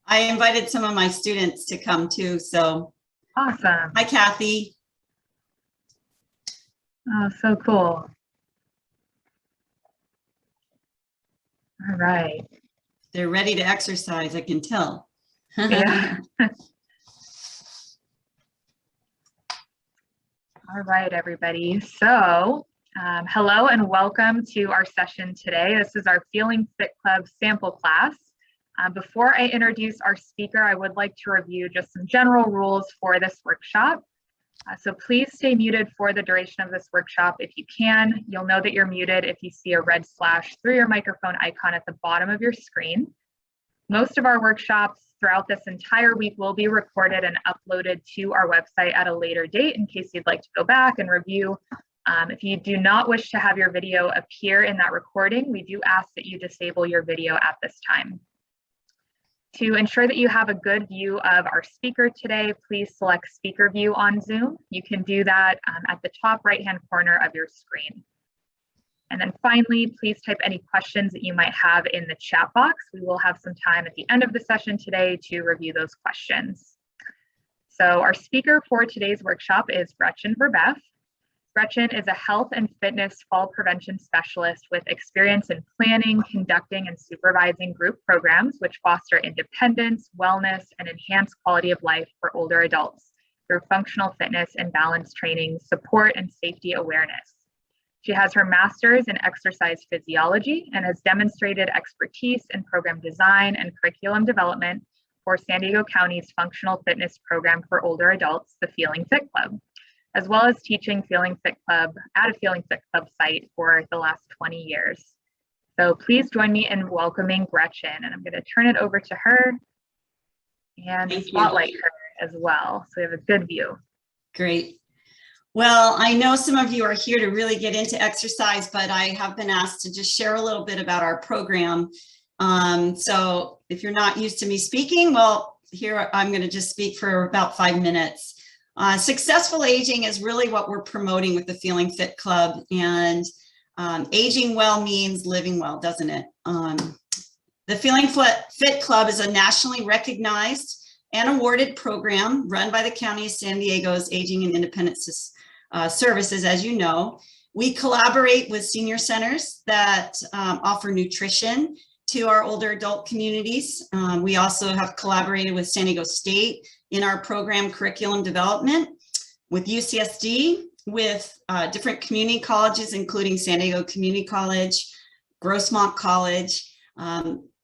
I invited some of my students to come too, so. Awesome. Hi, Kathy. Oh, so cool. All right. They're ready to exercise, I can tell. Yeah. All right, everybody. So hello and welcome to our session today. This is our Feeling Fit Club sample class. Before I introduce our speaker, I would like to review just some general rules for this workshop. So please stay muted for the duration of this workshop if you can. You'll know that you're muted if you see a red slash through your microphone icon at the bottom of your screen. Most of our workshops throughout this entire week will be recorded and uploaded to our website at a later date in case you'd like to go back and review. If you do not wish to have your video appear in that recording, we do ask that you disable your video at this time. To ensure that you have a good view of our speaker today, please select speaker view on Zoom. You can do that at the top right-hand corner of your screen. And then finally, please type any questions that you might have in the chat box. We will have some time at the end of the session today to review those questions. So our speaker for today's workshop is Gretchen Vurbeff. Gretchen is a health and fitness fall prevention specialist with experience in planning, conducting, and supervising group programs which foster independence, wellness, and enhance quality of life for older adults through functional fitness and balance training, support, and safety awareness. She has her master's in exercise physiology and has demonstrated expertise in program design and curriculum development for San Diego County's functional fitness program for older adults, the Feeling Fit Club, as well as teaching Feeling Fit Club at a Feeling Fit Club site for the last 20 years. So please join me in welcoming Gretchen, and I'm going to turn it over to her and spotlight her as well, so we have a good view. Great. Well, I know some of you are here to really get into exercise, but I have been asked to just share a little bit about our program. So if you're not used to me speaking, well, here I'm going to just speak for about 5 minutes. Successful aging is really what we're promoting with the Feeling Fit Club, and aging well means living well, doesn't it? The Feeling Fit Club is a nationally recognized and awarded program run by the County of San Diego's Aging and Independence Services, as you know. We collaborate with senior centers that offer nutrition to our older adult communities. We also have collaborated with San Diego State in our program curriculum development, with UCSD, with different community colleges, including San Diego Community College, Grossmont College.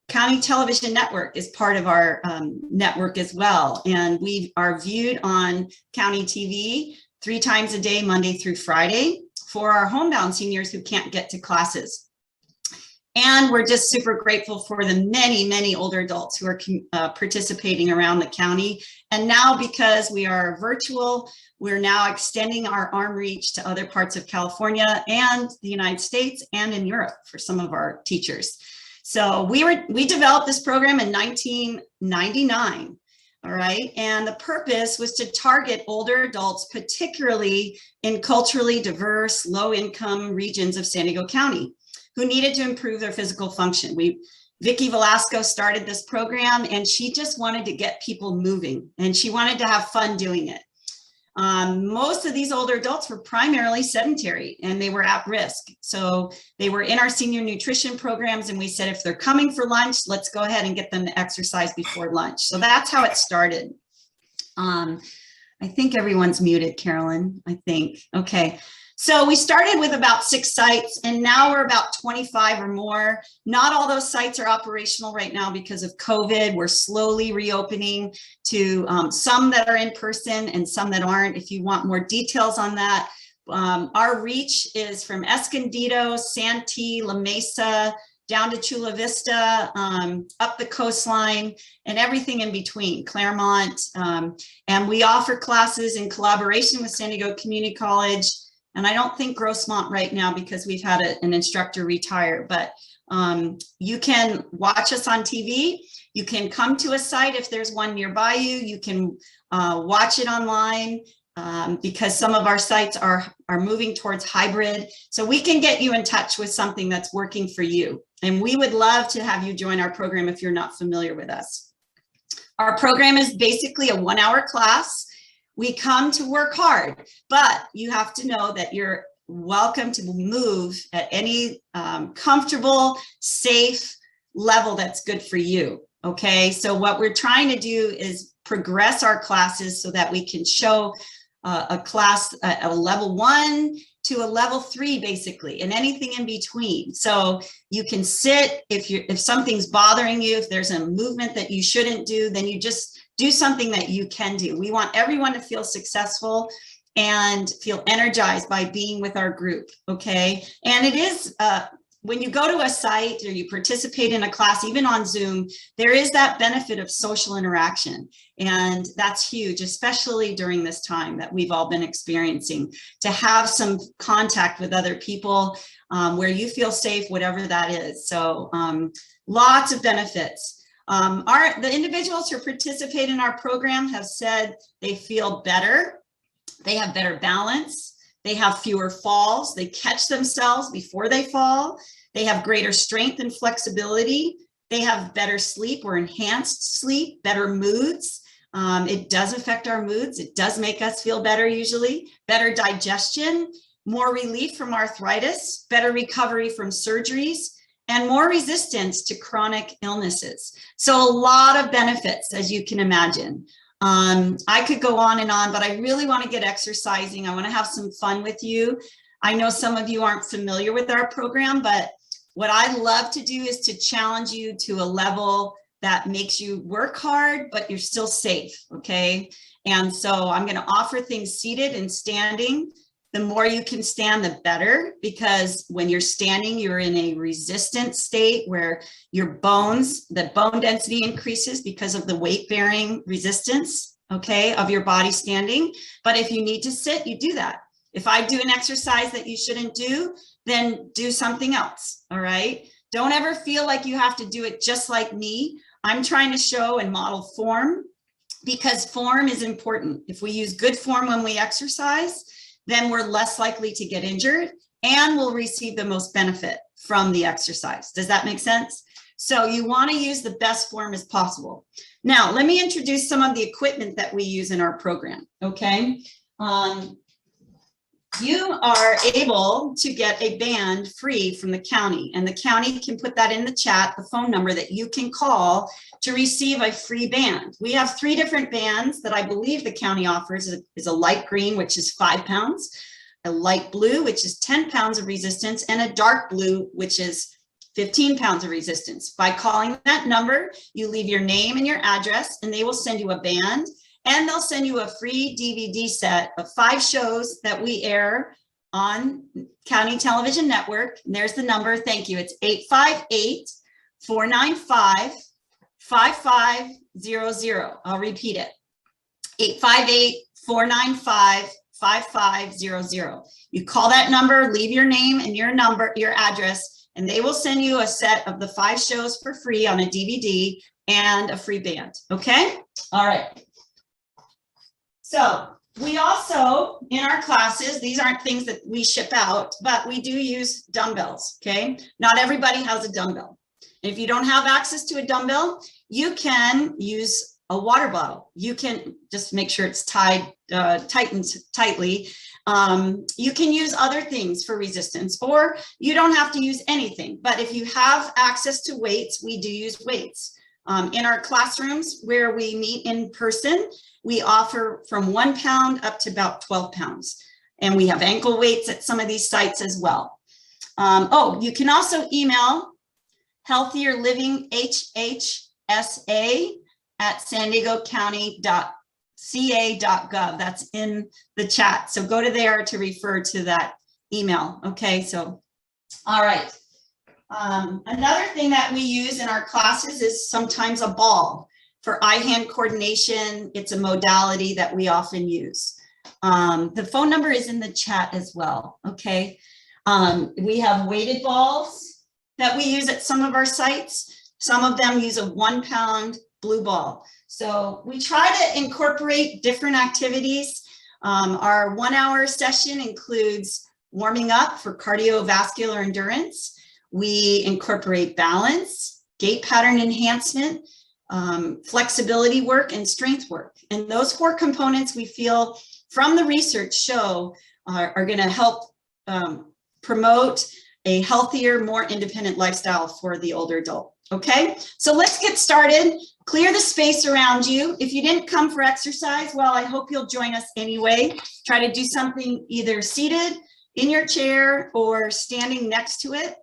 County Television Network is part of our network as well. And we are viewed on county TV 3 times a day, Monday through Friday, for our homebound seniors who can't get to classes. And we're just super grateful for the many, many older adults who are participating around the county. And now, because we are virtual, we're now extending our arm reach to other parts of California and the United States and in Europe for some of our teachers. So we developed this program in 1999, all right? And the purpose was to target older adults, particularly in culturally diverse, low-income regions of San Diego County, who needed to improve their physical function. Vicki Velasco started this program, and she just wanted to get people moving, and she wanted to have fun doing it. Most of these older adults were primarily sedentary, and they were at risk. So they were in our senior nutrition programs, and we said, if they're coming for lunch, let's go ahead and get them to exercise before lunch. So that's how it started. I think everyone's muted, Carolyn, I think. Okay. So we started with about 6 sites, and now we're about 25 or more. Not all those sites are operational right now because of COVID. We're slowly reopening to some that are in person and some that aren't. If you want more details on that, our reach is from Escondido, Santee, La Mesa, down to Chula Vista, up the coastline, and everything in between, Claremont. And we offer classes in collaboration with San Diego Community College. And I don't think Grossmont right now because we've had an instructor retire, but you can watch us on TV. You can come to a site if there's one nearby you. You can watch it online because some of our sites are moving towards hybrid. So we can get you in touch with something that's working for you. And we would love to have you join our program if you're not familiar with us. Our program is basically a 1-hour class. We come to work hard, but you have to know that you're welcome to move at any comfortable, safe level that's good for you. Okay, so what we're trying to do is progress our classes so that we can show a class at a level 1 to a level 3, basically, and anything in between. So you can sit, if something's bothering you, if there's a movement that you shouldn't do, then you just do something that you can do. We want everyone to feel successful and feel energized by being with our group, okay? And it is, when you go to a site or you participate in a class, even on Zoom, there is that benefit of social interaction. And that's huge, especially during this time that we've all been experiencing, to have some contact with other people where you feel safe, whatever that is. So lots of benefits. The individuals who participate in our program have said they feel better, they have better balance, they have fewer falls, they catch themselves before they fall, they have greater strength and flexibility, they have better sleep or enhanced sleep, better moods. It does affect our moods, it does make us feel better usually, better digestion, more relief from arthritis, better recovery from surgeries, and more resistance to chronic illnesses. So a lot of benefits, as you can imagine. I could go on, but I really want to get exercising. I want to have some fun with you. I know some of you aren't familiar with our program, but what I love to do is to challenge you to a level that makes you work hard, but you're still safe, okay? And so I'm going to offer things seated and standing. The more you can stand, the better, because when you're standing, you're in a resistant state where your bones, the bone density increases because of the weight-bearing resistance, okay, of your body standing. But if you need to sit, you do that. If I do an exercise that you shouldn't do, then do something else, all right? Don't ever feel like you have to do it just like me. I'm trying to show and model form, because form is important. If we use good form when we exercise, then we're less likely to get injured and we'll receive the most benefit from the exercise. Does that make sense? So you want to use the best form as possible. Now, let me introduce some of the equipment that we use in our program, okay? You are able to get a band free from the county, and the county can put that in the chat, the phone number that you can call to receive a free band. We have 3 different bands that I believe the county offers. Is a light green, which is 5 pounds, a light blue, which is 10 pounds of resistance, and a dark blue, which is 15 pounds of resistance. By calling that number, you leave your name and your address, and they will send you a band. And they'll send you a free DVD set of 5 shows that we air on County Television Network. And there's the number. Thank you. It's 858-495-5500. I'll repeat it. 858-495-5500. You call that number, leave your name and your address, and they will send you a set of the 5 shows for free on a DVD and a free band. Okay? All right. So we also, in our classes, these aren't things that we ship out, but we do use dumbbells, okay? Not everybody has a dumbbell. If you don't have access to a dumbbell, you can use a water bottle. You can just make sure it's tightened tightly. You can use other things for resistance, or you don't have to use anything. But if you have access to weights, we do use weights. In our classrooms where we meet in person, we offer from 1 pound up to about 12 pounds. And we have ankle weights at some of these sites as well. You can also email healthierlivingHHSA@SanDiegoCounty.ca.gov. That's in the chat. So go to there to refer to that email. Okay, so, all right. Another thing that we use in our classes is sometimes a ball. For eye-hand coordination, it's a modality that we often use. The phone number is in the chat as well, okay? We have weighted balls that we use at some of our sites. Some of them use a 1 pound blue ball. So we try to incorporate different activities. Our 1 hour session includes warming up for cardiovascular endurance. We incorporate balance, gait pattern enhancement, flexibility work, and strength work. And those 4 components we feel from the research show are going to help promote a healthier, more independent lifestyle for the older adult. Okay, so let's get started. Clear the space around you. If you didn't come for exercise, well, I hope you'll join us anyway. Try to do something either seated in your chair or standing next to it.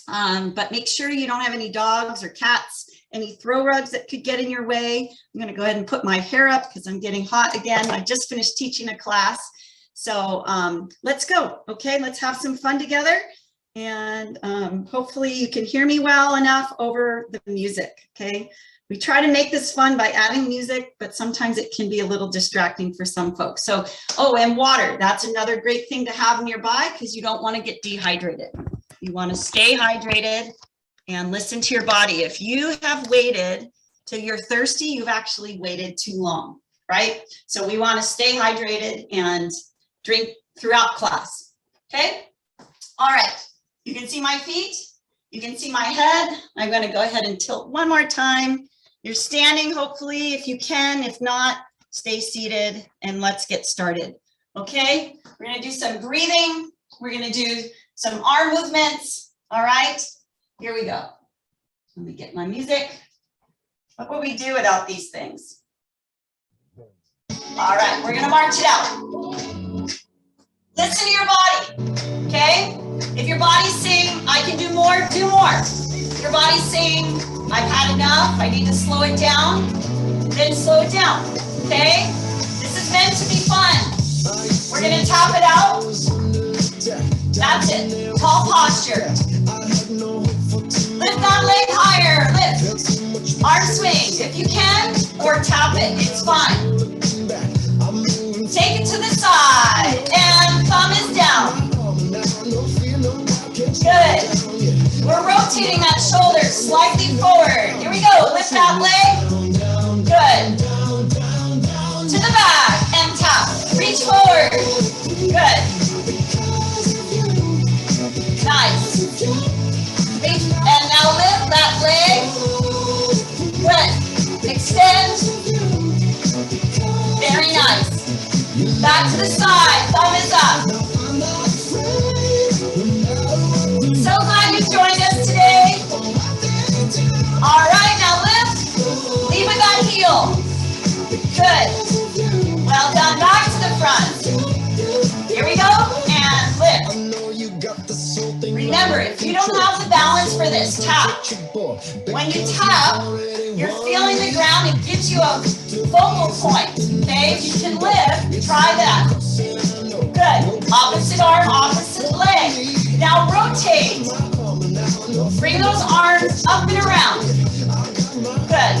But make sure you don't have any dogs or cats, any throw rugs that could get in your way. I'm going to go ahead and put my hair up because I'm getting hot again. I just finished teaching a class. So let's go. Okay, let's have some fun together. And hopefully you can hear me well enough over the music. Okay, we try to make this fun by adding music, but sometimes it can be a little distracting for some folks. So, oh, and water. That's another great thing to have nearby because you don't want to get dehydrated. You want to stay hydrated and listen to your body. If you have waited till you're thirsty, you've actually waited too long, right? So we want to stay hydrated and drink throughout class. Okay? All right. You can see my feet. You can see my head. I'm going to go ahead and tilt one more time. You're standing, hopefully, if you can. If not, stay seated and let's get started. Okay? We're going to do some breathing. We're going to do some arm movements. All right? Here we go. Let me get my music. What would we do without these things? All right, we're going to march it out. Listen to your body, okay? If your body's saying, I can do more, do more. If your body's saying, I've had enough, I need to slow it down, then slow it down, okay? This is meant to be fun. We're going to tap it out. That's it. Tall posture. Lift that leg higher. Lift. Arm swing if you can, or tap it. It's fine. Take it to the side, and thumb is down. Good. We're rotating that shoulder slightly forward. Here we go. Lift that leg. Good. To the back and tap. Reach forward. Good. Nice. And now lift that leg. Good. Extend. Very nice. Back to the side. Thumb is up. So glad you joined us today. All right, now lift. Leave with that heel. Good. Well done. Back to the front. Here we go. And lift. Remember, if you don't have the balance for this, tap. When you tap, you're feeling the ground. It gives you a focal point. Okay? If you can lift, try that. Good. Opposite arm, opposite leg. Now rotate. Bring those arms up and around. Good.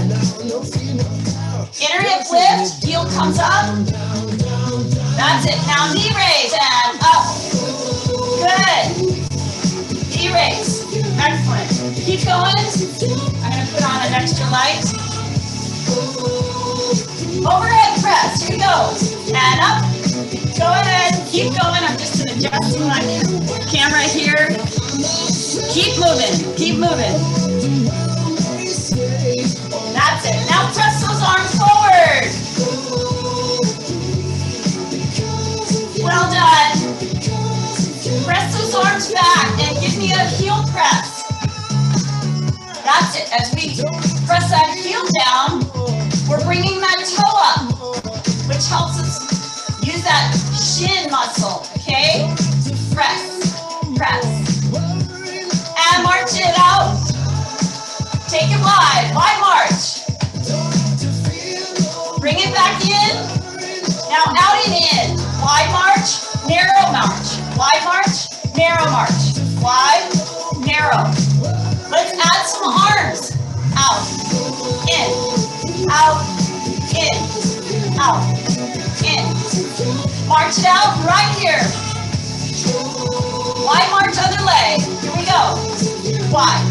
Inner hip lift. Heel comes up. That's it. Now knee raise and up. Good. Knee raise. Excellent. Keep going. I'm going to put on an extra light. Overhead press. Here we go. And up. Go ahead. Keep going. I'm just adjusting my camera here. Keep moving. Keep moving. That's it. Now press those arms forward. Well done. Press those arms back and give me a heel press. That's it. As we press that heel down, we're bringing that toe up, which helps us use that shin muscle, okay? Press, press. And march it out. Take it wide, wide march. Bring it back in. Now out and in. Wide march, narrow march. Wide march, narrow march. Wide, narrow. Let's add some arms. Out, in, out, in, out, in. March it out right here. Wide march other leg. Here we go. Wide,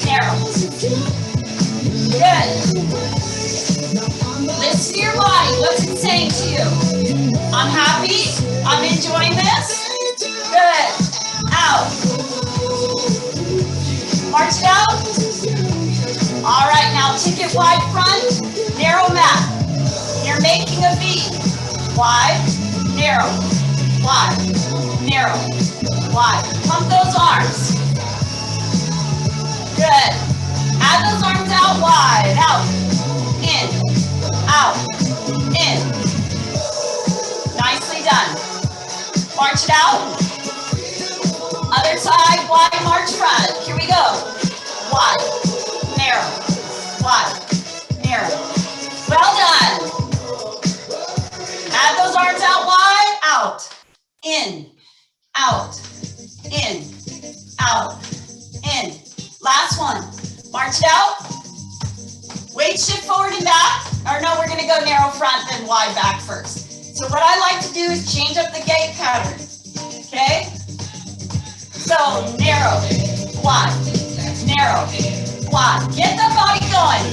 narrow. Good. Listen to your body. What's it saying to you? I'm happy. I'm enjoying this. Good. Out. March it out. All right, now kick it wide front, narrow mat. You're making a V. Wide, narrow, wide, narrow, wide. Pump those arms. Good. Add those arms out wide, out, in, in. Nicely done. March it out. Other side, wide march front. Here we go. Wide, narrow, wide, narrow. Well done. Add those arms out wide, out, in, in. Last one. March it out. Weight shift forward and back. Or no, we're gonna go narrow front, then wide back first. So what I like to do is change up the gait pattern, okay? So narrow, wide, narrow, wide. Get the body going.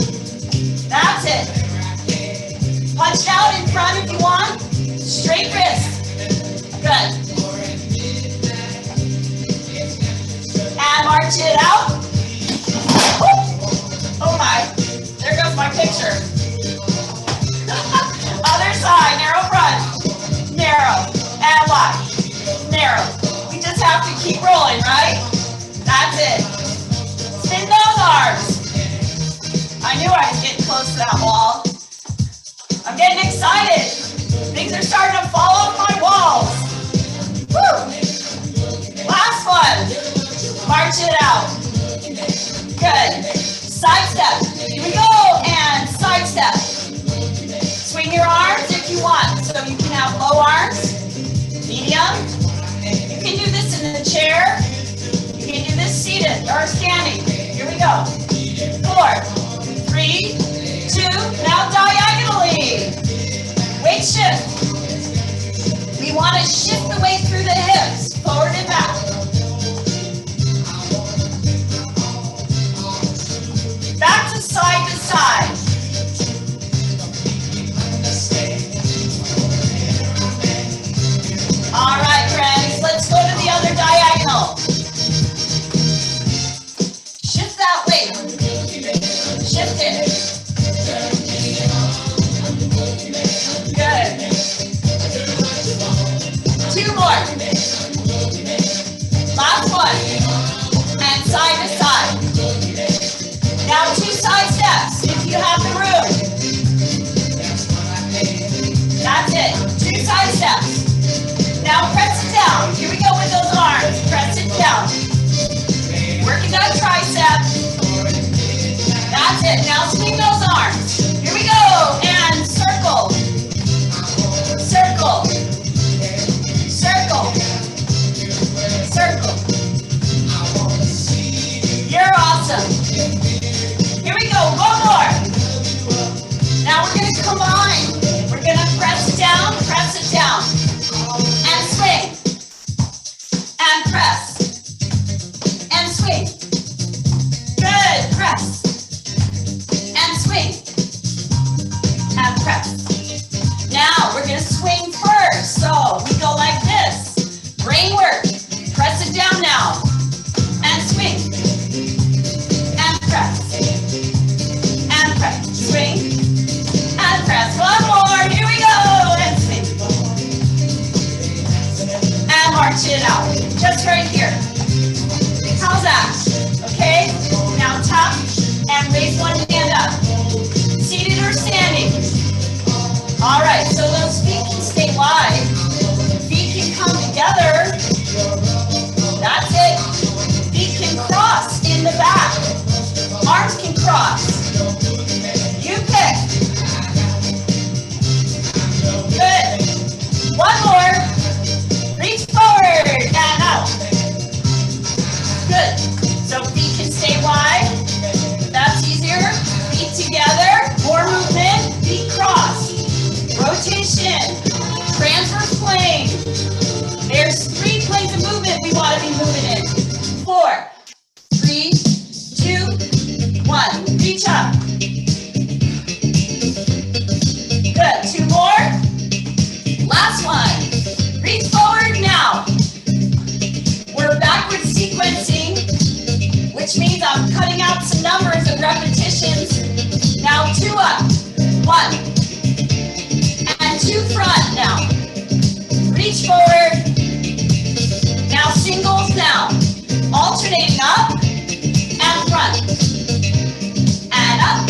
That's it. Punch it out in front if you want. Straight wrist. Good. And march it out. Oh my, there goes my picture. Other side, narrow front, narrow, and wide, narrow. We just have to keep rolling, right? That's it. Spin those arms. I knew I was getting close to that wall. I'm getting excited. Things are starting to fall off my walls. Woo! Last one. March it out. Good. Side step. Here we go. And side step. Swing your arms if you want. So you can have low arms, medium. You can do this in the chair. You can do this seated or standing. Here we go. 4, 3, 2. Now diagonally. Weight shift. We want to shift the weight through the hips, forward and back. Back to side to side. All right, friends, let's go to the other diagonal. Shift that weight. Shift it. Good. 2 more. Last one. And side to side. Now 2 side steps if you have the room. That's it. 2 side steps. Now press it down. Here we go with those arms. Press it down. Working that tricep. That's it. Now swing those arms. Here we go. And circle. Circle. Circle. Circle. You're awesome. Here we go. One more. Now we're going to combine. We're going to press it down. Press it down. And swing, and press, and swing. Good, press, and swing, and press. Now we're gonna swing first, so we go like this. Brain work, press it down now, and swing, and press, swing, and press. One more, here we go, and swing. And march it out, just right here. How's that? Okay, now tap and raise one hand up. Seated or standing. All right, so those feet can stay wide. Feet can come together. That's it. Feet can cross in the back. Arms can cross. You pick. Good. One more. Reach forward and out. Good. So feet can stay wide. That's easier. Feet together. More movement. Feet cross. Rotation. Transverse plane. There's 3 planes of movement we want to be moving in. 4, 3, 2, 1. Reach up. Good. 2 more. Last one. Reach forward now. We're backward sequencing with which means I'm cutting out some numbers of repetitions. Now 2 up, 1, and 2 front now. Reach forward. Now singles now, alternating up and front, and up.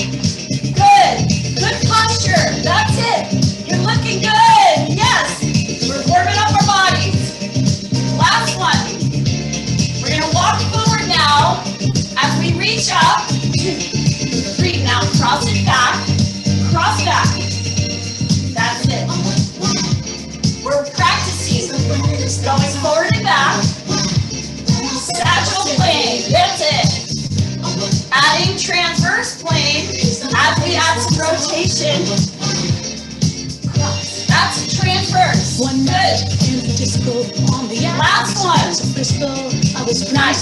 Good posture, that's it. You're looking good, yes. We're warming up our bodies. Last one. We're gonna walk forward now as we reach up. 2, 3, now cross it back, cross back. That's it. We're practicing going forward and back. Satchel plane, that's it. Adding transverse plane as we add some rotation. That's transverse. Good. Last one. Nice.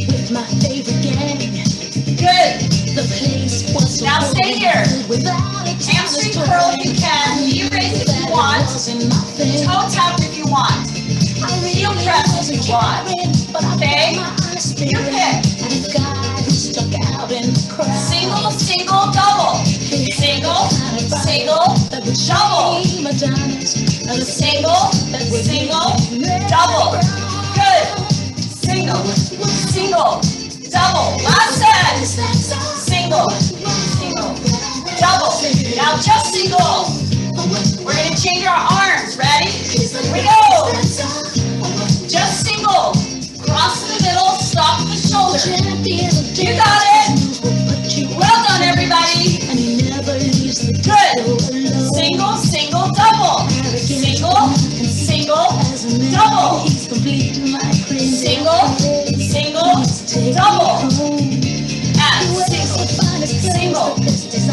With my favorite gang. Good. Now stay here. Hamstring curl if you can. Knee raise if you want. Toe tap if you want. Heel press if you want. Okay? Your pick. Single, single, double. Single, single, double. Single, single, double. Good. Single, single, double. Last set. Single, single, double. Now just single. We're going to change our arms. Ready? Here we go. Just single. Cross the middle. Stop the shoulder. You got it. Well done, everybody. Good. Single, single, double. Single, single, double. Single, single, double. And single, single,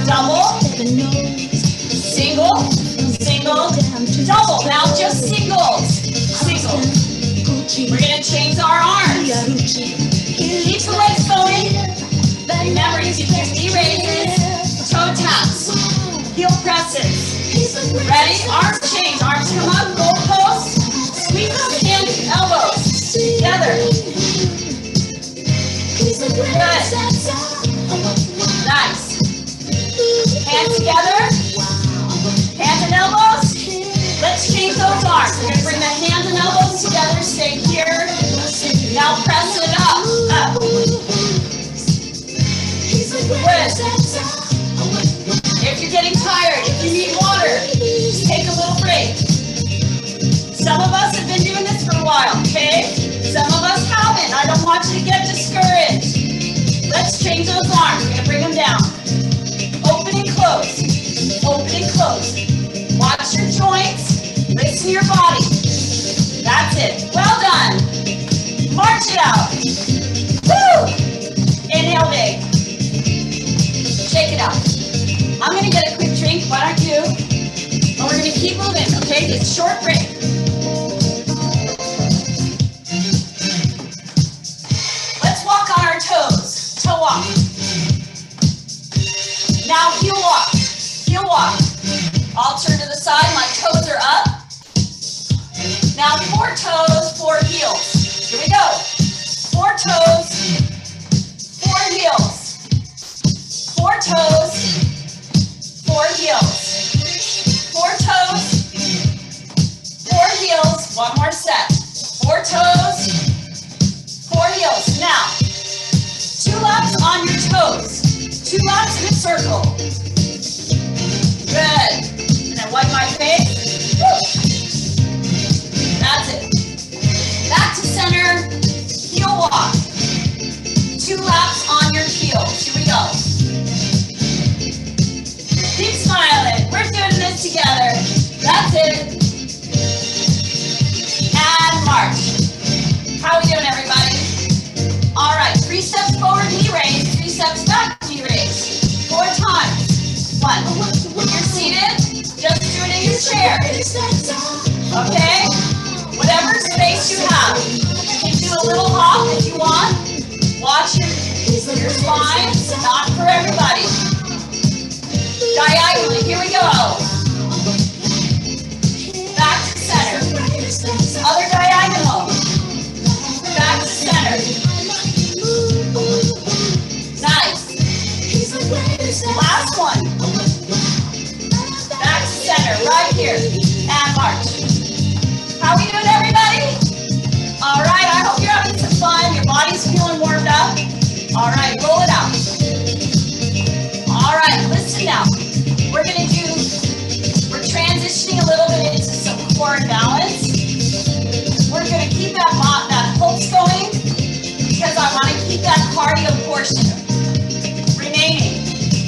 double. Single, single, double. Now just singles. Single. We're going to change our arms. Keep the legs going. Remember, you can use knee raises, toe taps, heel presses. Ready? Arms change. Arms come up, goal post. Squeeze those hands and elbows together. Good. Nice. Hands together. Hands and elbows. Let's change those arms. We're going to bring the hands and elbows together. Stay here. Now press it up. Up. Good. If you're getting tired, if you need water, just take a little break. Some of us have been doing this for a while, okay? Some of us haven't. I don't want you to get discouraged. Let's change those arms. We're going to bring them down. Open and close. Open and close. Watch your joints. Listen to your body. That's it. Well done. March it out. Woo! Inhale big. Shake it out. I'm going to get a quick drink. Why don't you? And we're going to keep moving, okay? It's a short break. Let's walk on our toes. Toe walk. Now heel walk. Heel walk. I'll turn to the side. My toes are up. Now 4 toes, 4 heels. Here we go. 4 toes, 4 heels. 4 toes, 4 heels. 4 toes, 4 heels. One more set. 4 toes, 4 heels. Now, 2 laps on your toes. 2 laps in a circle. Good. And then wipe my face. Woo. That's it. Back to center. Heel walk. 2 laps on your heels. Here we go. Keep smiling. We're doing this together. That's it. And march. How are we doing, everybody? All right. 3 steps forward, knee raise. 3 steps back, knee raise. 4 times. 1. When you're seated, just do it in your chair. Okay? Whatever space you have. You can do a little hop if you want. Watch your spine. Not for everybody. Diagonally. Here we go. Back to center. Other diagonal. Back to center. Last one. Back to center, right here. And march. How we doing, everybody? All right, I hope you're having some fun. Your body's feeling warmed up. All right, roll it out. All right, listen now. We're transitioning a little bit into some core and balance. We're gonna keep that pulse going because I wanna keep that cardio portion remaining.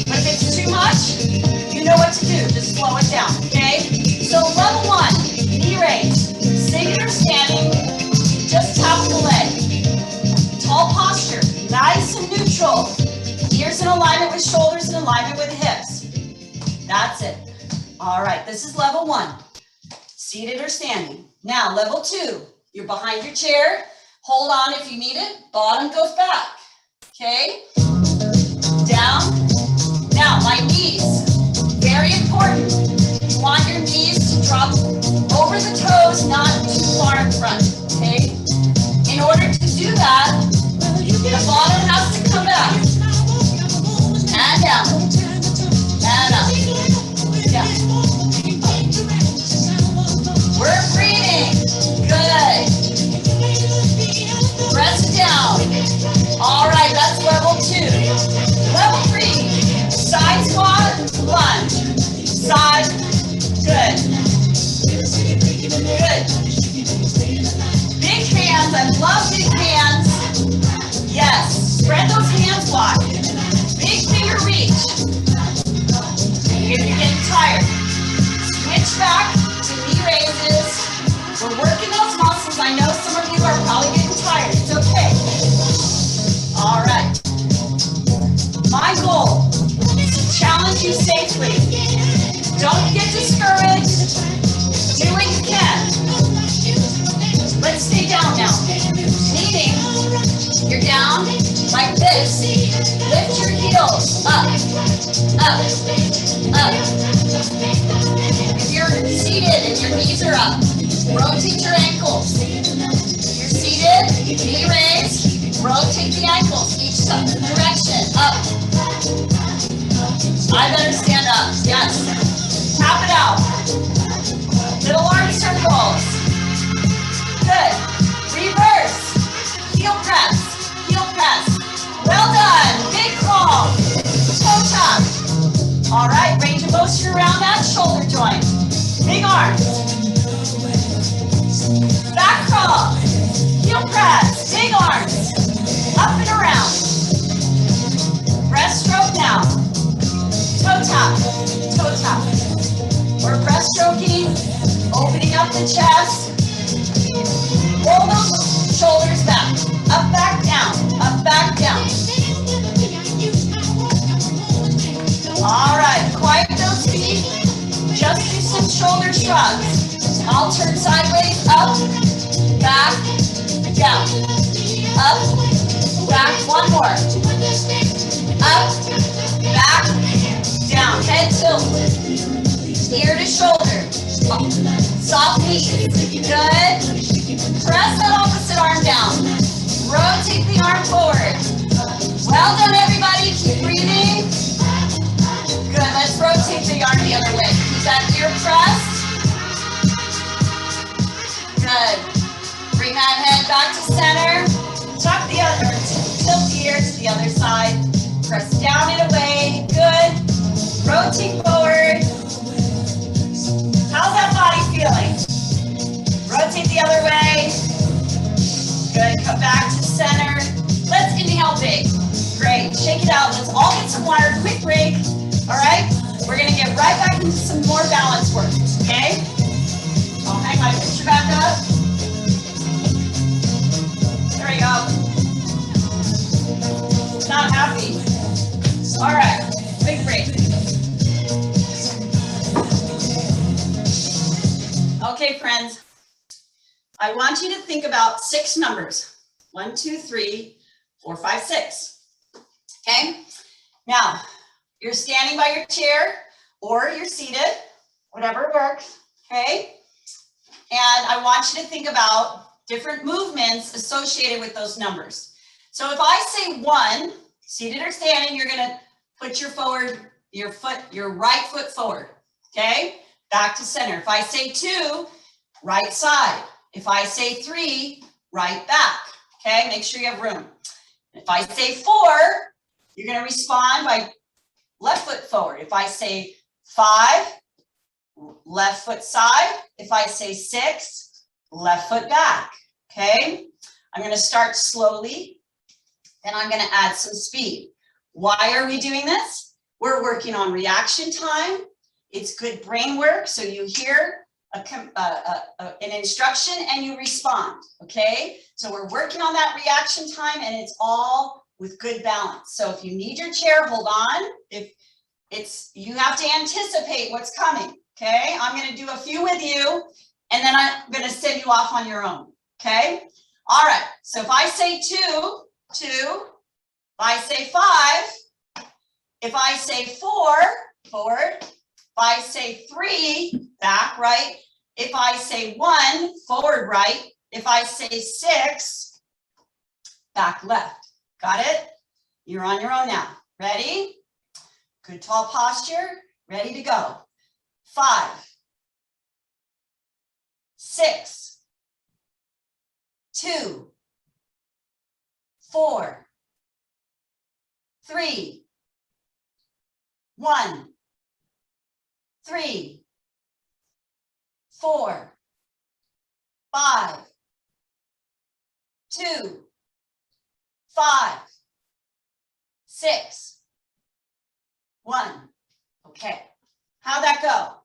But if it's too much, you know what to do. Just slow it down, okay? So level 1, knee raise. Sitting or standing, just tap the leg. Tall posture, nice and neutral. Ears in alignment with shoulders, in alignment with hips. That's it. All right, this is level 1. Seated or standing. Now, level 2, you're behind your chair. Hold on if you need it. Bottom goes back, okay? Down. Now, my knees, very important. You want your knees to drop over the toes, not too far in front, okay? In order to do that, the bottom has to come back. And down. And up. Down. We're breathing. Good. Press it down. All right, that's level 2. Level 3, side squat, lunge. Side. Good. Good. Big hands. I love big hands. Yes. Spread those hands wide. Big finger reach. If you're getting tired, switch back to knee raises. We're working those muscles. I know some of you are probably getting tired. It's okay. All right. My goal is to challenge you safely. Don't get discouraged. Do what you can. Let's stay down now. Meaning, you're down like this. Lift your heels up, up, up. If you're seated and your knees are up, rotate your ankles. If you're seated, knee raise, rotate the ankles each direction, up. I better stand up, yes. Tap it out. Little arm circles. Good. Reverse. Heel press. Heel press. Well done. Big crawl. Toe tap. All right. Range of motion around that shoulder joint. Big arms. Back crawl. Heel press. Big arms. Up and around. Breaststroke now. Toe tap. Toe tap. We're breaststroking. Opening up the chest. Roll those shoulders back. Up, back, down. Up, back, down. All right, quiet those feet. Just do some shoulder shrugs. I'll turn sideways, up, back, down. Up, back, one more. Up, back, down. Head tilt. Ear to shoulder. Soft knees. Good. Press that opposite arm down. Rotate the arm forward. Well done, everybody. Keep breathing. Good. Let's rotate the arm the other way. Keep that ear pressed. Good. Bring that head back to center. Tuck the other, tilt the ear to the other side. Press down and away. Good. Rotate forward. How's that body feeling? Rotate the other way. Good, come back to center. Let's inhale big. Great, shake it out. Let's all get some water, quick break. All right, we're gonna get right back into some more balance work, okay? I'll hang my picture back up. There we go. Not happy. All right, quick break. Okay, friends, I want you to think about 6 numbers. 1, 2, 3, 4, 5, 6. Okay? Now, you're standing by your chair or you're seated, whatever works, okay? And I want you to think about different movements associated with those numbers. So if I say 1, seated or standing, you're gonna put your right foot forward, okay? Back to center. If I say 2, right side. If I say 3, right back, okay? Make sure you have room. If I say 4, you're gonna respond by left foot forward. If I say 5, left foot side. If I say 6, left foot back, okay? I'm gonna start slowly, then I'm gonna add some speed. Why are we doing this? We're working on reaction time. It's good brain work, so you hear an instruction and you respond, okay? So we're working on that reaction time, and it's all with good balance. So if you need your chair, hold on. You have to anticipate what's coming, okay? I'm gonna do a few with you, and then I'm gonna send you off on your own, okay? All right, so if I say 2, if I say 5, if I say 4, forward, if I say 3, back, right. If I say 1, forward, right. If I say 6, back, left. Got it? You're on your own now. Ready? Good tall posture. Ready to go. 5, 6, 2, 4, 3, 1, 3, 4, 5, 2, 5, 6, 1. Okay, how'd that go?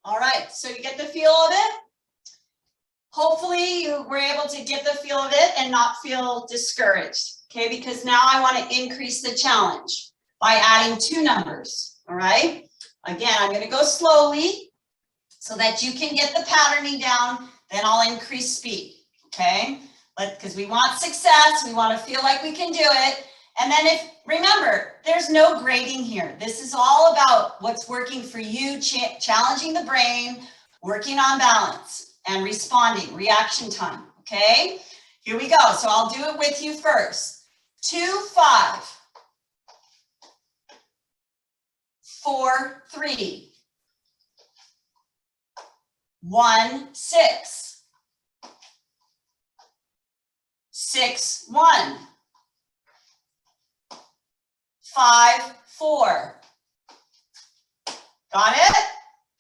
All right, so you get the feel of it? Hopefully you were able to get the feel of it and not feel discouraged, okay? Because now I want to increase the challenge by adding 2 numbers, all right? Again, I'm going to go slowly so that you can get the patterning down, then I'll increase speed, okay? Because we want success, we want to feel like we can do it. And then remember, there's no grading here. This is all about what's working for you, challenging the brain, working on balance and responding, reaction time, okay? Here we go. So I'll do it with you first. 2, 5, 4, 3, 1, 6, 6, 1, 5, 4. Got it?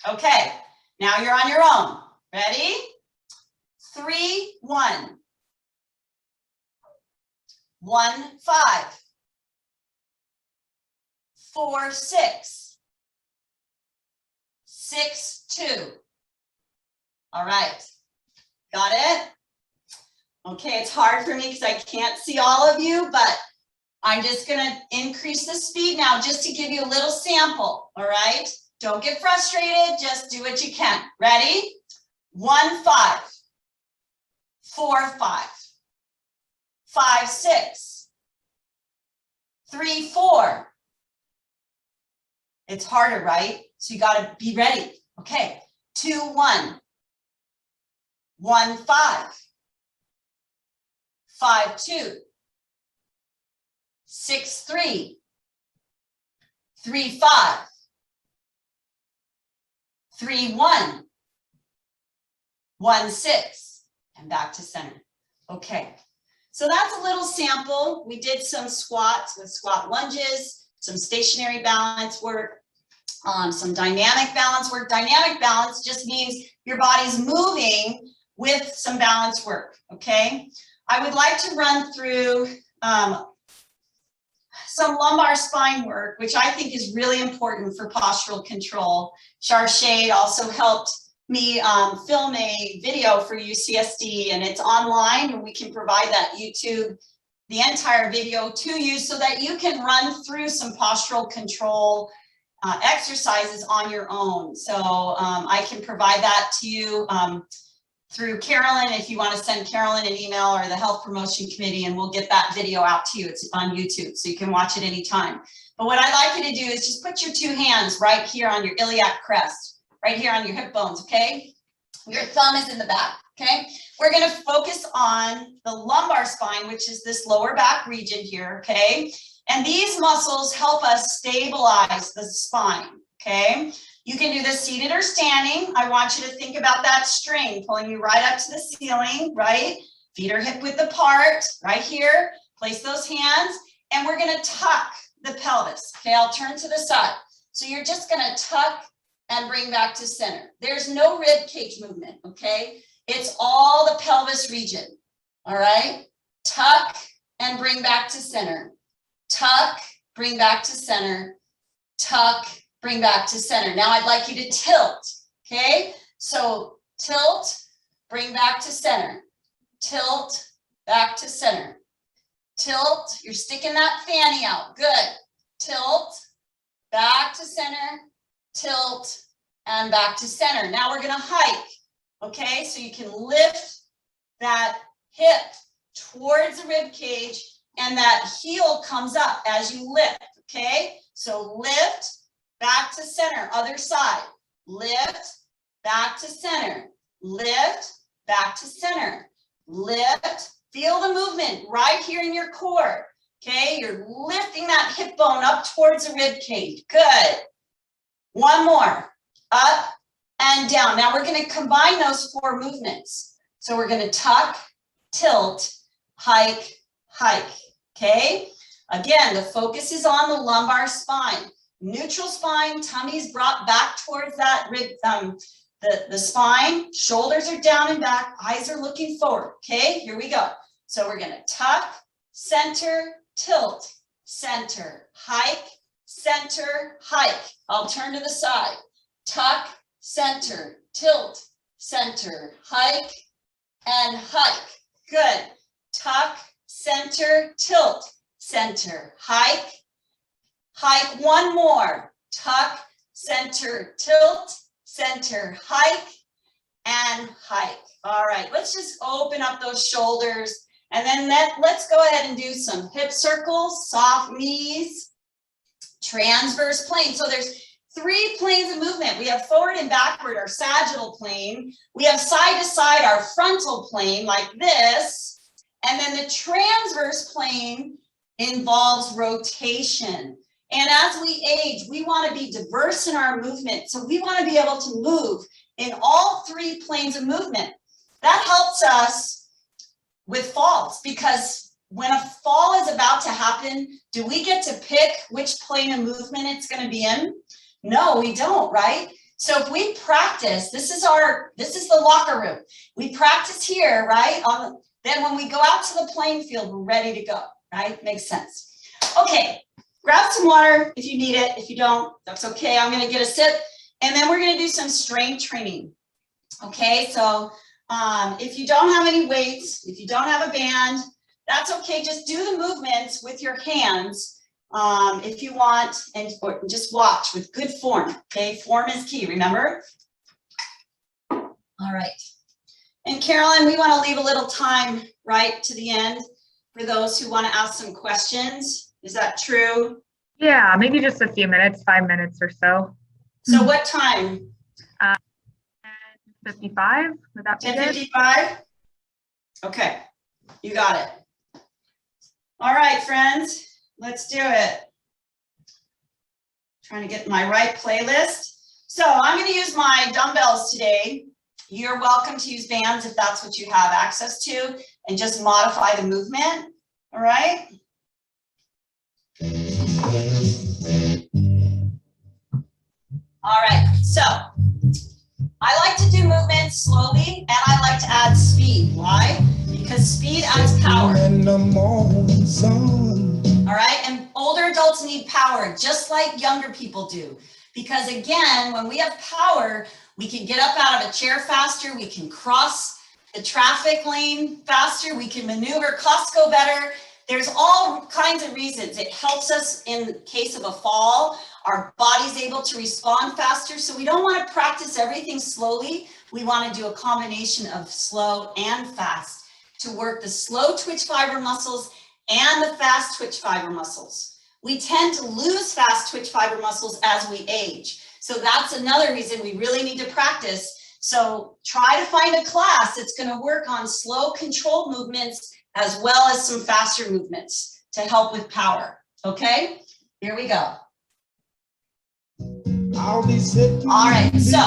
Okay, now you're on your own. Ready? 3, 1, 1, 5, 4, 6, 6, 2. All right, got it? Okay, it's hard for me because I can't see all of you, but I'm just gonna increase the speed now just to give you a little sample, all right? Don't get frustrated, just do what you can. Ready? 1, 5, 4, 5, 5, 6, 3, 4. It's harder, right? So you gotta be ready. Okay, 2, 1, 1, 5, 5, 2, 6, 3, 3, 5, 3, 1, 1, 6, and back to center. Okay, so that's a little sample. We did some squats with squat lunges, some stationary balance work, some dynamic balance work. Dynamic balance just means your body's moving with some balance work, okay? I would like to run through some lumbar spine work, which I think is really important for postural control. Charshade also helped me film a video for UCSD, and it's online, and we can provide that YouTube, the entire video to you so that you can run through some postural control exercises on your own. So I can provide that to you through Carolyn, if you want to send Carolyn an email, or the Health Promotion Committee, and we'll get that video out to you. It's on YouTube, so you can watch it anytime. But what I'd like you to do is just put your 2 hands right here on your iliac crest, right here on your hip bones, okay? Your thumb is in the back, okay? We're going to focus on the lumbar spine, which is this lower back region here, okay? And these muscles help us stabilize the spine, okay? You can do this seated or standing. I want you to think about that string pulling you right up to the ceiling, right? Feet are hip width apart, right here. Place those hands, and we're gonna tuck the pelvis. Okay, I'll turn to the side. So you're just gonna tuck and bring back to center. There's no rib cage movement, okay? It's all the pelvis region, all right? Tuck and bring back to center. Tuck, bring back to center. Tuck, bring back to center. Now I'd like you to tilt, okay? So tilt, bring back to center. Tilt, back to center. Tilt, you're sticking that fanny out, good. Tilt, back to center, tilt, and back to center. Now we're gonna hike, okay? So you can lift that hip towards the rib cage and that heel comes up as you lift, okay? So lift, back to center, other side. Lift, back to center. Lift, back to center. Lift, feel the movement right here in your core, okay? You're lifting that hip bone up towards the rib cage, good. One more, up and down. Now we're gonna combine those 4 movements. So we're gonna tuck, tilt, hike, hike, okay? Again, the focus is on the lumbar spine. Neutral spine, tummy's brought back towards that rib, the spine, shoulders are down and back, eyes are looking forward, okay? Here we go. So we're gonna tuck, center, tilt, center, hike, center, hike. I'll turn to the side. Tuck, center, tilt, center, hike, and hike. Good. Tuck, center, tilt, center, hike, hike. One more. Tuck, center, tilt, center, hike, and hike. All right, let's just open up those shoulders, and then let's go ahead and do some hip circles, soft knees, transverse plane. So there's 3 planes of movement. We have forward and backward, our sagittal plane. We have side to side, our frontal plane, like this. And then the transverse plane involves rotation. And as we age, we want to be diverse in our movement. So we want to be able to move in all 3 planes of movement. That helps us with falls, because when a fall is about to happen, do we get to pick which plane of movement it's going to be in? No, we don't, right? So if we practice, this is the locker room. We practice here, right? Then when we go out to the playing field, we're ready to go, right? Makes sense. Okay, grab some water if you need it. If you don't, that's okay. I'm going to get a sip, and then we're going to do some strength training. Okay, so if you don't have any weights, if you don't have a band, that's okay. Just do the movements with your hands if you want, or just watch with good form. Okay, form is key, remember? All right. And Carolyn, we want to leave a little time right to the end for those who want to ask some questions. Is that true? Yeah, maybe just a few minutes, 5 minutes or so. So what time? 10:55, would that be 10:55? Okay, you got it. All right, friends, let's do it. Trying to get my right playlist. So I'm going to use my dumbbells today. You're welcome to use bands if that's what you have access to, and just modify the movement. All right. All right, so I like to do movements slowly, and I like to add speed. Why? Because speed adds power. All right, and older adults need power, just like younger people do. Because again, when we have power, we can get up out of a chair faster, we can cross the traffic lane faster, we can maneuver Costco better. There's all kinds of reasons. It helps us in case of a fall. Our body's able to respond faster. So we don't want to practice everything slowly. We want to do a combination of slow and fast to work the slow twitch fiber muscles and the fast twitch fiber muscles. We tend to lose fast twitch fiber muscles as we age. So that's another reason we really need to practice. So try to find a class that's going to work on slow controlled movements as well as some faster movements to help with power. Okay, here we go. All right, so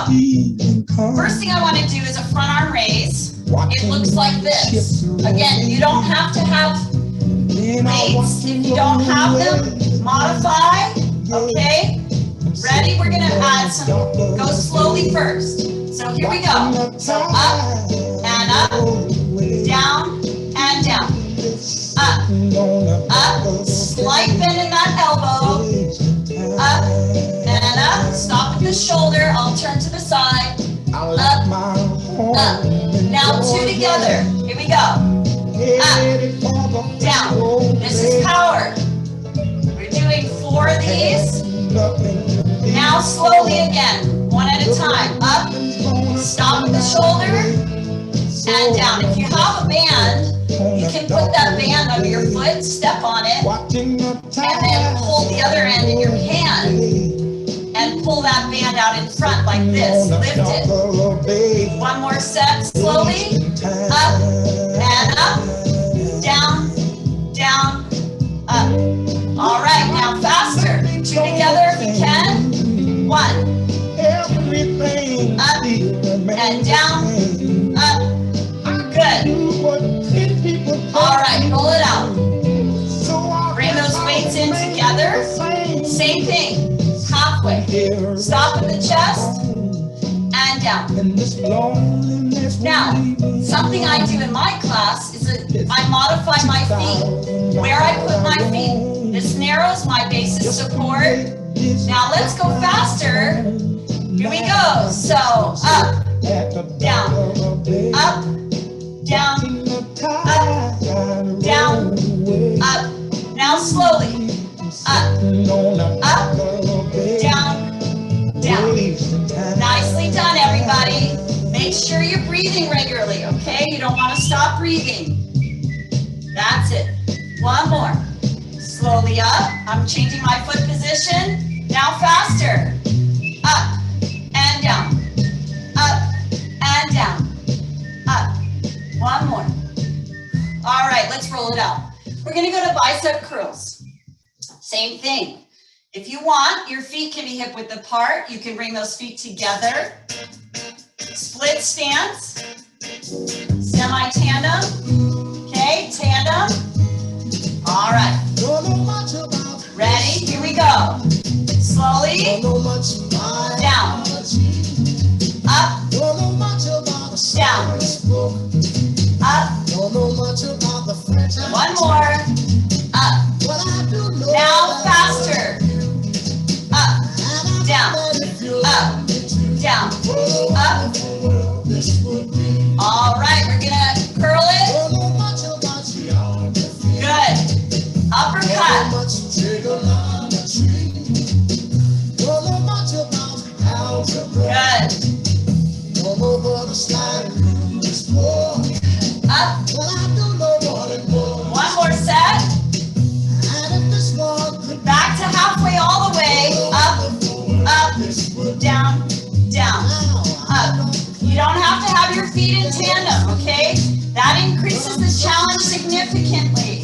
first thing I want to do is a front arm raise. It looks like this. Again, you don't have to have weights. If you don't have them, modify. Okay, ready? We're gonna add some, go slowly first. So here we go. So up and up, down and down. Up, slight bend in that elbow. Up and up, stop at the shoulder. I'll turn to the side. Up, up. Now two together. Here we go. Up, down. This is power. We're doing 4 of these. Now slowly again, one at a time. Up, stop at the shoulder, and down. If you have a band, you can put that band under your foot, step on it, and then hold the other end in your hand and pull that band out in front like this. Lift it. One more set, slowly. Up and up, down, down, up. All right, now faster. 2 together if you can. 1, up and down, up. Good. All right, roll it out. Bring those weights in together. Same thing. Halfway. Stop at the chest and down. Now, something I do in my class is that I modify my feet. Where I put my feet. This narrows my base of support. Now let's go faster. Here we go. So up, down, up, down, up, down, up. Now slowly. Up, down, down. Nicely done, everybody. Make sure you're breathing regularly, okay? You don't want to stop breathing. That's it. One more. Slowly up. I'm changing my foot position. Now faster. Up and down. Up and down. Up. One more. All right, let's roll it out. We're going to go to bicep curls. Same thing. If you want, your feet can be hip width apart. You can bring those feet together. Split stance. Semi-tandem. Okay, tandem. All right. Ready? Here we go. Slowly. Down. Up. Down. Up. One more. Up. Now faster. Up. Down. Up. Down. Up. All right, we're gonna curl it. Good. Uppercut. Good. Up. One more set. Back to halfway all the way. Up, up, down, down, up. You don't have to have your feet in tandem, okay? That increases the challenge significantly.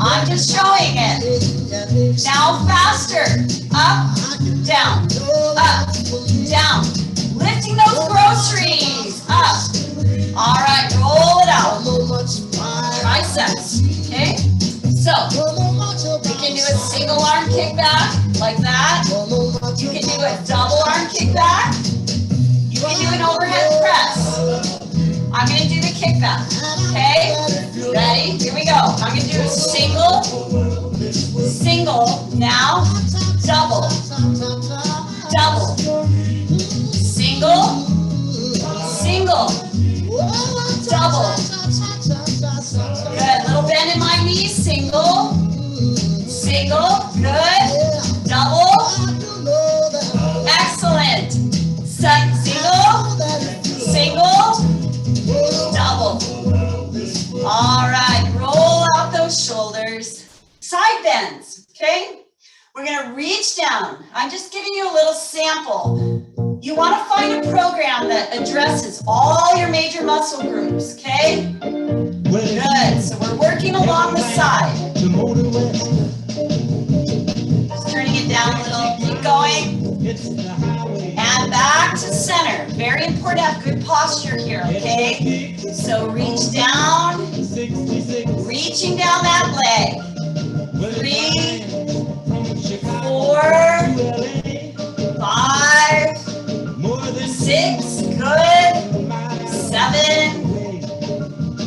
I'm just showing it. Now faster. Up, down, up, down. Lifting those groceries. Up. All right, roll it out. Triceps, okay? So, you can do a single arm kickback like that. You can do a double arm kickback. You can do an overhead press. I'm going to do the kickback, okay? Ready? Here we go. I'm going to do a single, single, now, double, double, single, single, double. Good. Little bend in my knees. Single, single. Good. Double. Excellent. Single, single, double. All right. Roll out those shoulders. Side bends. Okay. We're going to reach down. I'm just giving you a little sample. You want to find a program that addresses all your major muscle groups, okay? Good. So we're working along the side. back to center. Very important to have good posture here, okay? So reach down, reaching down that leg. 3, 4, 5, 6, good. 7,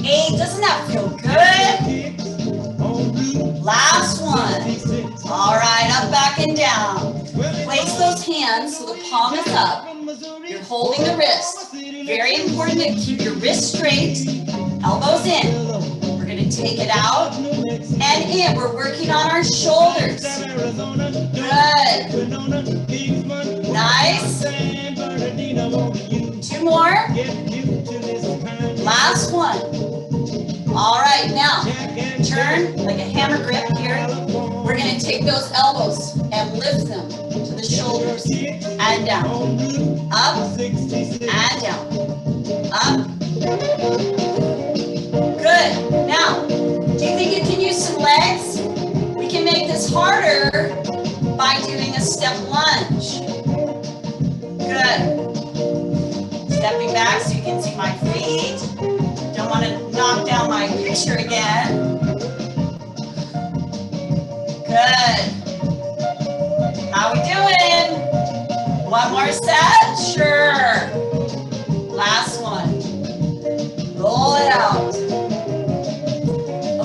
8, doesn't that feel good? Last one. All right, up, back, and down. Place those hands so the palm is up. You're holding the wrist. Very important to keep your wrist straight, elbows in. We're going to take it out and in. We're working on our shoulders. Good. Nice. 2 more. Last one. All right, now turn like a hammer grip here. We're going to take those elbows and lift them to the shoulders and down. Up and down. Up. Good. Now, do you think you can use some legs? We can make this harder by doing a step lunge. Good. Stepping back so you can see my feet. Don't want to knock down my picture again. Good. How we doing? One more set? Sure. Last one. Roll it out.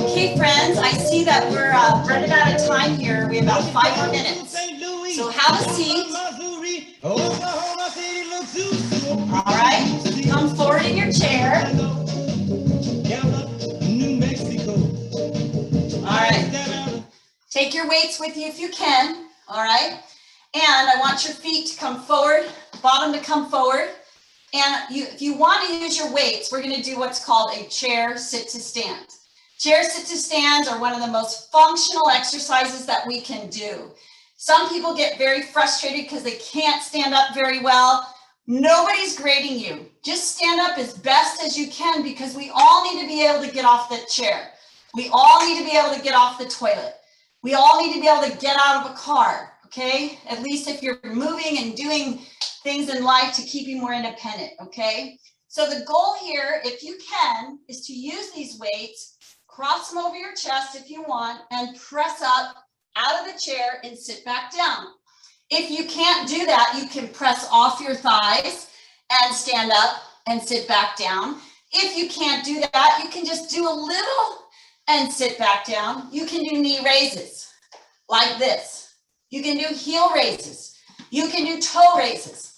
Okay, friends, I see that we're running out of time here. We have about 5 more minutes. So have a seat. All right, come forward in your chair. All right, take your weights with you if you can. All right, and I want your feet to come forward, bottom to come forward. And if you want to use your weights, we're going to do what's called a chair sit to stand. Chair sit to stands are one of the most functional exercises that we can do. Some people get very frustrated because they can't stand up very well. Nobody's grading you. Just stand up as best as you can because we all need to be able to get off the chair. We all need to be able to get off the toilet. We all need to be able to get out of a car, okay? At least if you're moving and doing things in life to keep you more independent, okay? So the goal here, if you can, is to use these weights, cross them over your chest if you want, and press up out of the chair and sit back down. If you can't do that, you can press off your thighs and stand up and sit back down. If you can't do that, you can just do a little and sit back down. You can do knee raises like this. You can do heel raises. You can do toe raises.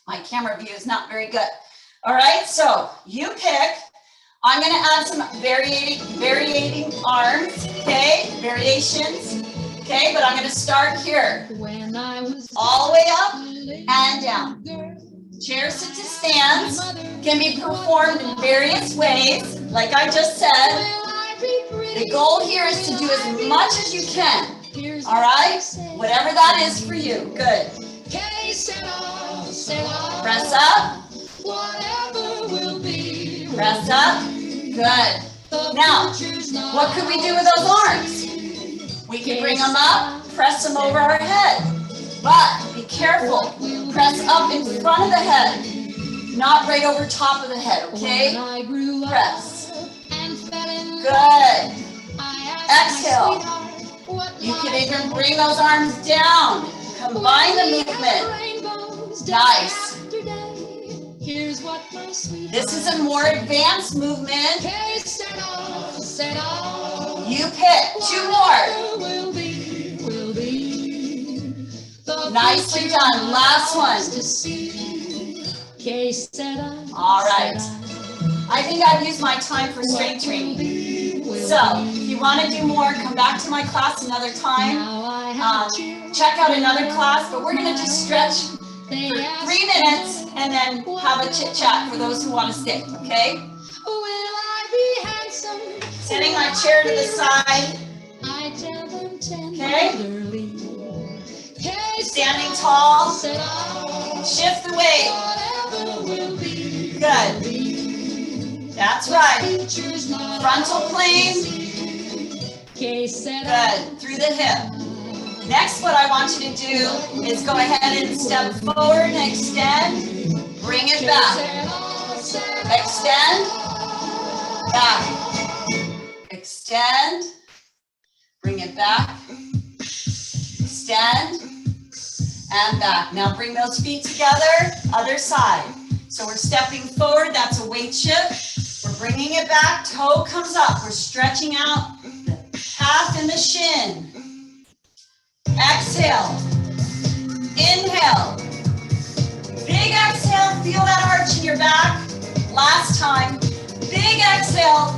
My camera view is not very good. All right, so you pick. I'm going to add some varying arms, okay, variations. Okay, but I'm going to start here. All the way up and down. Chair sit to stands can be performed in various ways, like I just said. The goal here is to do as much as you can. All right? Whatever that is for you. Good. Press up. Press up. Good. Now, what could we do with those arms? We can bring them up, press them over our head. But be careful. Press up in front of the head, not right over top of the head, okay? Press. Good. Exhale. You can even bring those arms down. Combine the movement. Nice. This is a more advanced movement. You pick. 2 more. Nicely done. Last one. All right. I think I've used my time for strength training. So if you want to do more, come back to my class another time. Check out another class, but we're going to just stretch for 3 minutes and then have a chit chat for those who want to stay, okay? Setting my chair to the side. Okay? Standing tall. Shift the weight. Good. That's right. Frontal plane. Good. Through the hip. Next, what I want you to do is go ahead and step forward and extend. Bring it back. Extend. Back. Extend. Bring it back. Extend. And back. Now bring those feet together. Other side. So we're stepping forward. That's a weight shift. We're bringing it back. Toe comes up. We're stretching out the calf and the shin. Exhale. Inhale. Big exhale. Feel that arch in your back. Last time. Big exhale.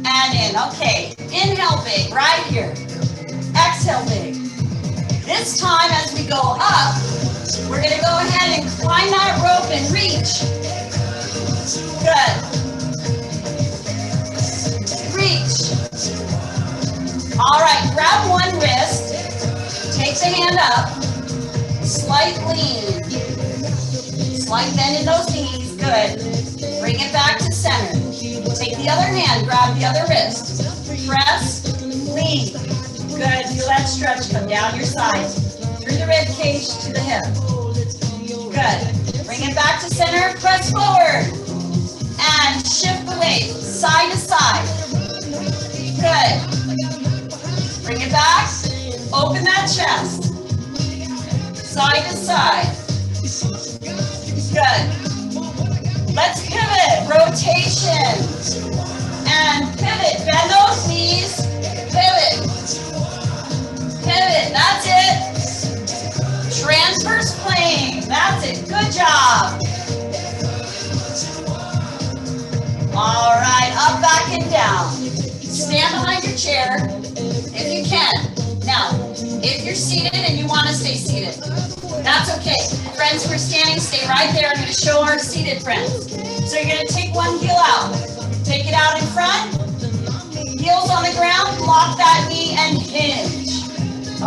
And in. Okay. Inhale big. Right here. Exhale big. This time as we go up, we're going to go ahead and climb that rope and reach. Good. Reach. All right. Grab one wrist. Take the hand up, slight lean, slight bend in those knees, good. Bring it back to center. Take the other hand, grab the other wrist, press, lean, good. Feel that stretch come down your side, through the rib cage to the hip, good. Bring it back to center, press forward, and shift the weight, side to side, good. Bring it back. Open that chest, side to side, good. Let's pivot, rotation, and pivot, bend those knees, pivot, pivot, that's it. Transverse plane, that's it, good job. All right, up, back, and down. Stand behind your chair if you can. Now, if you're seated and you want to stay seated, that's okay. Friends who are standing, stay right there. I'm going to show our seated friends. So you're going to take one heel out. Take it out in front. Heels on the ground. Lock that knee and hinge.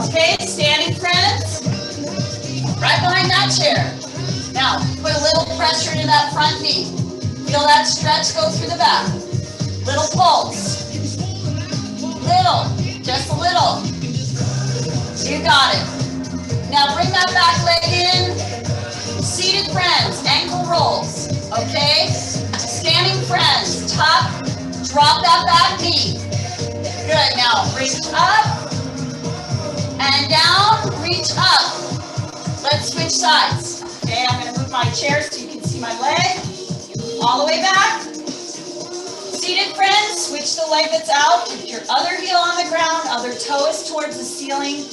Okay, standing friends. Right behind that chair. Now, put a little pressure into that front knee. Feel that stretch go through the back. Little pulse. Little, just a little. You got it. Now bring that back leg in. Seated friends, ankle rolls. Okay? Standing friends, tuck, drop that back knee. Good. Now reach up and down, reach up. Let's switch sides. Okay, I'm going to move my chair so you can see my leg. All the way back. Seated friends, switch the leg that's out. Keep your other heel on the ground, other toe is towards the ceiling.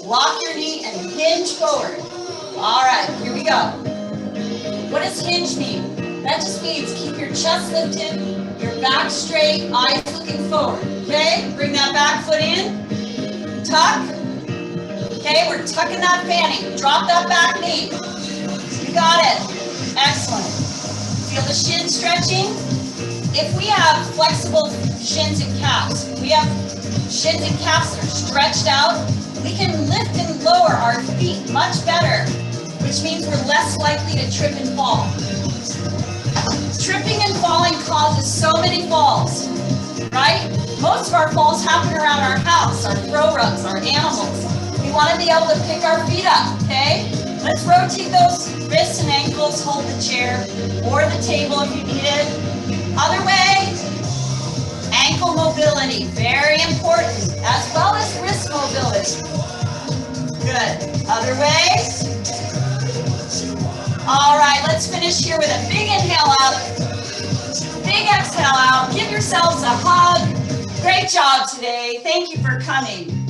Lock your knee and hinge forward. All right, here we go. What does hinge mean? That just means keep your chest lifted, your back straight, eyes looking forward. Okay, bring that back foot in. Tuck. Okay, we're tucking that fanny. Drop that back knee. You got it. Excellent. Feel the shin stretching. If we have flexible shins and calves, we have shins and calves that are stretched out, we can lift and lower our feet much better, which means we're less likely to trip and fall. Tripping and falling causes so many falls, right? Most of our falls happen around our house, our throw rugs, our animals. We want to be able to pick our feet up, okay? Let's rotate those wrists and ankles, hold the chair or the table if you need it. Other way, ankle mobility, very important, as well as wrist mobility. Good. Other way. All right, let's finish here with a big inhale up, big exhale out. Give yourselves a hug. Great job today. Thank you for coming.